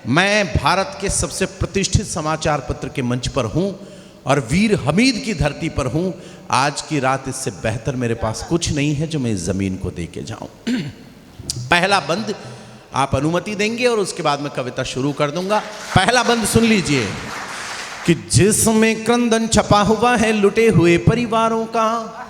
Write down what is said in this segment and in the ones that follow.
मैं भारत के सबसे प्रतिष्ठित समाचार पत्र के मंच पर हूं और वीर हमीद की धरती पर हूं। आज की रात इससे बेहतर मेरे पास कुछ नहीं है जो मैं इस जमीन को दे के जाऊं। पहला बंद आप अनुमति देंगे और उसके बाद मैं कविता शुरू कर दूंगा। पहला बंद सुन लीजिए कि जिसमें क्रंदन छपा हुआ है लुटे हुए परिवारों का,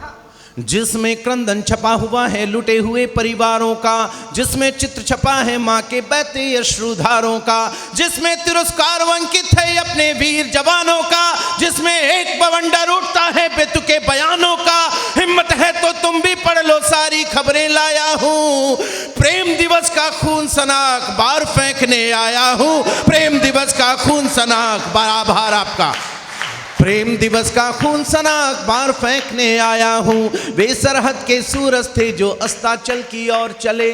जिसमें क्रंदन छपा हुआ है लुटे हुए परिवारों का, जिसमें चित्र छपा है माँ के बहते अश्रुधारों का, जिसमें तिरस्कार अंकित है अपने वीर जवानों का, जिसमें एक बवंडर उठता है बेतुके बयानों का। हिम्मत है तो तुम भी पढ़ लो सारी खबरें लाया हूँ। प्रेम दिवस का खून सना अखबार फेंकने आया हूँ। प्रेम दिवस का खून सना अखबार, आभार आपका। प्रेम दिवस का खून सना अखबार फेंकने आया हूँ। वे सरहद के सूरज थे जो अस्ताचल की ओर चले।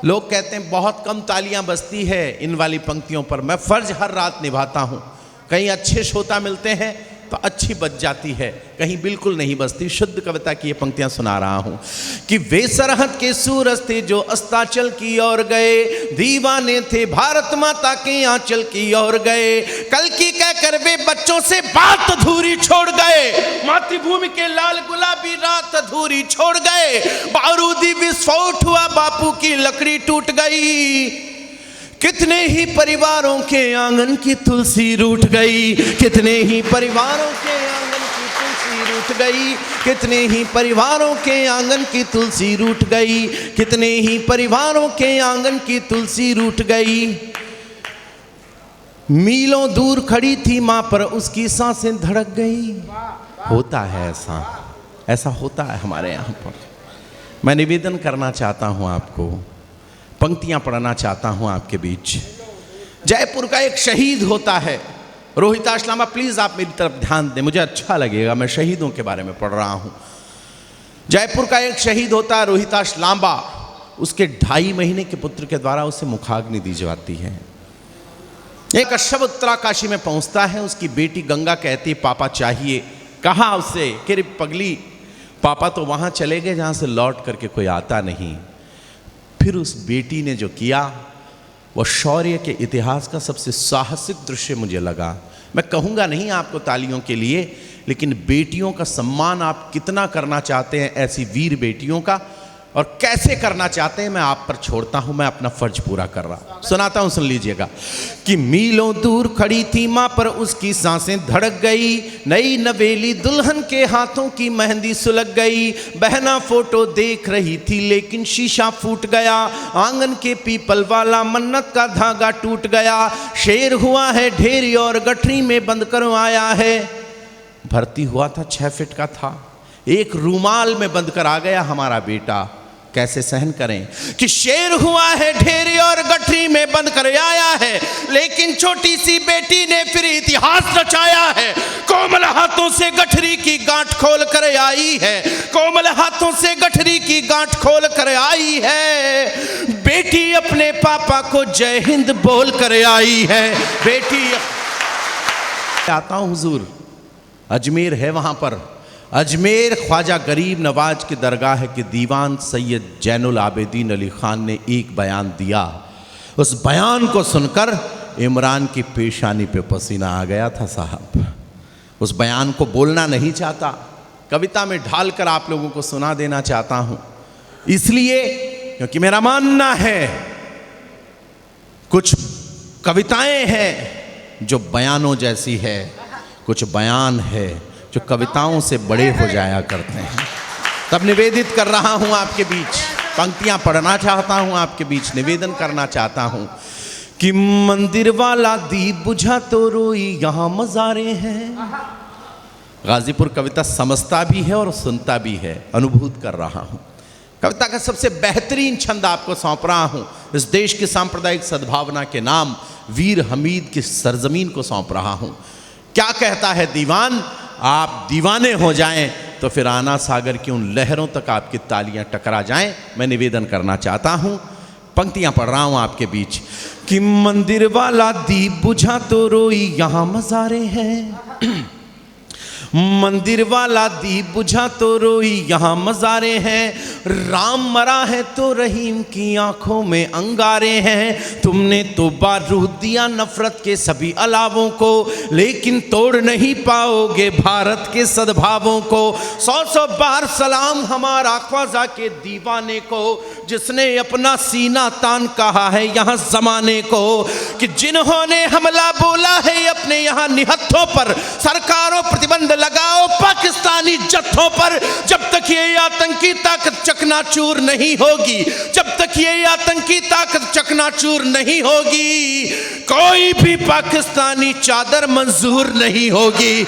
लोग कहते हैं बहुत कम तालियां बजती है इन वाली पंक्तियों पर। मैं फर्ज हर रात निभाता हूँ। कहीं अच्छे श्रोता मिलते हैं तो अच्छी बज जाती है, कहीं बिल्कुल नहीं बजती। शुद्ध कविता की ये पंक्तियां सुना रहा हूं कि वे सरहद के सूरज थे जो अस्ताचल की ओर गए, दीवाने थे भारत माता के आंचल की ओर गए। कल की कहकर वे बच्चों से बात अधूरी छोड़ गए, मातृभूमि के लाल गुलाबी रात अधूरी छोड़ गए। बारूदी विस्फोट हुआ, बापू की लकड़ी टूट गई। कितने ही परिवारों के आंगन की तुलसी रूठ गई, कितने ही परिवारों के आंगन की तुलसी रूठ गई, कितने ही परिवारों के आंगन की तुलसी रूठ गई, कितने ही परिवारों के आंगन की तुलसी रूठ गई। मीलों दूर खड़ी थी मां पर उसकी सांसें धड़क गई। होता है ऐसा, ऐसा होता है हमारे यहाँ पर। मैं निवेदन करना चाहता हूँ आपको, पंक्तियां पढ़ना चाहता हूं आपके बीच। जयपुर का एक शहीद होता है, रोहिताश लांबा। प्लीज आप मेरी तरफ ध्यान दें, मुझे अच्छा लगेगा, मैं शहीदों के बारे में पढ़ रहा हूं। जयपुर का एक शहीद होता है रोहिताश लांबा। उसके 2.5 महीने के पुत्र के द्वारा उसे मुखाग्नि दी जाती है। एक अश्व उत्तराकाशी में पहुंचता है। उसकी बेटी गंगा कहती पापा चाहिए। कहा उससे कि पगली, पापा तो वहां चले गए जहां से लौट करके कोई आता नहीं। फिर उस बेटी ने जो किया वह शौर्य के इतिहास का सबसे साहसिक दृश्य मुझे लगा। मैं कहूँगा नहीं आपको तालियों के लिए, लेकिन बेटियों का सम्मान आप कितना करना चाहते हैं, ऐसी वीर बेटियों का, और कैसे करना चाहते हैं, मैं आप पर छोड़ता हूं। मैं अपना फर्ज पूरा कर रहा सुनाता हूं, सुन लीजिएगा कि मीलों दूर खड़ी थी मां पर उसकी सांसें धड़क गई। नई नवेली दुल्हन के हाथों की मेहंदी सुलग गई। बहना फोटो देख रही थी लेकिन शीशा फूट गया। आंगन के पीपल वाला मन्नत का धागा टूट गया। शेर हुआ है ढेरी और गठरी में बंद करवाया है। भर्ती हुआ था 6 फीट का था, एक रूमाल में बंद कर आ गया हमारा बेटा। कैसे सहन करें कि शेर हुआ है ढेरी और गठरी में बंद कर आया है, लेकिन छोटी सी बेटी ने फिर इतिहास रचाया है। कोमल हाथों से गठरी की गांठ खोल कर आई है, कोमल हाथों से गठरी की गांठ खोल कर आई है। बेटी अपने पापा को जय हिंद बोल कर आई है। बेटी आता हूं हुजूर, अजमेर है वहां पर। अजमेर ख्वाजा गरीब नवाज की दरगाह है कि दीवान सैयद जैनुल आबिदीन अली खान ने एक बयान दिया। उस बयान को सुनकर इमरान की पेशानी पे पसीना आ गया था साहब। उस बयान को बोलना नहीं चाहता, कविता में ढालकर आप लोगों को सुना देना चाहता हूं, इसलिए क्योंकि मेरा मानना है कुछ कविताएं हैं जो बयानों जैसी है, कुछ बयान है जो कविताओं से बड़े हो जाया करते हैं। तब निवेदित कर रहा हूं आपके बीच, पंक्तियां पढ़ना चाहता हूं आपके बीच, निवेदन करना चाहता हूं कि मंदिर वाला दीप बुझा तो रोई यहां मज़ारे हैं। गाजीपुर कविता समझता भी है और सुनता भी है, अनुभूत कर रहा हूं। कविता का सबसे बेहतरीन छंद आपको सौंप रहा हूं। इस देश की सांप्रदायिक सद्भावना के नाम वीर हमीद की सरजमीन को सौंप रहा हूं। क्या कहता है दीवान, आप दीवाने हो जाएं तो फिर आना सागर की उन लहरों तक आपकी तालियां टकरा जाएं। मैं निवेदन करना चाहता हूं, पंक्तियां पढ़ रहा हूं आपके बीच कि मंदिर वाला दीप बुझा तो रोई यहां मज़ारे हैं। मंदिर वाला दीप बुझा तो रोई, यहाँ मज़ारे हैं। राम मरा है तो रहीम की आंखों में अंगारे हैं। तुमने तो बारूद दिया नफरत के सभी अलावों को, लेकिन तोड़ नहीं पाओगे भारत के सद्भावों को। 100 बार सलाम हमारा ख्वाजा के दीवाने को, जिसने अपना सीना तान कहा है यहाँ जमाने को, कि जिन्होंने हमला बोला है अपने यहाँ निहत्थों पर। सरकारों प्रतिबंध लगाओ पाकिस्तानी जत्थों पर। जब तक ये आतंकी ताकत चकनाचूर नहीं होगी, जब तक ये आतंकी ताकत चकनाचूर नहीं होगी, कोई भी पाकिस्तानी चादर मंजूर नहीं होगी।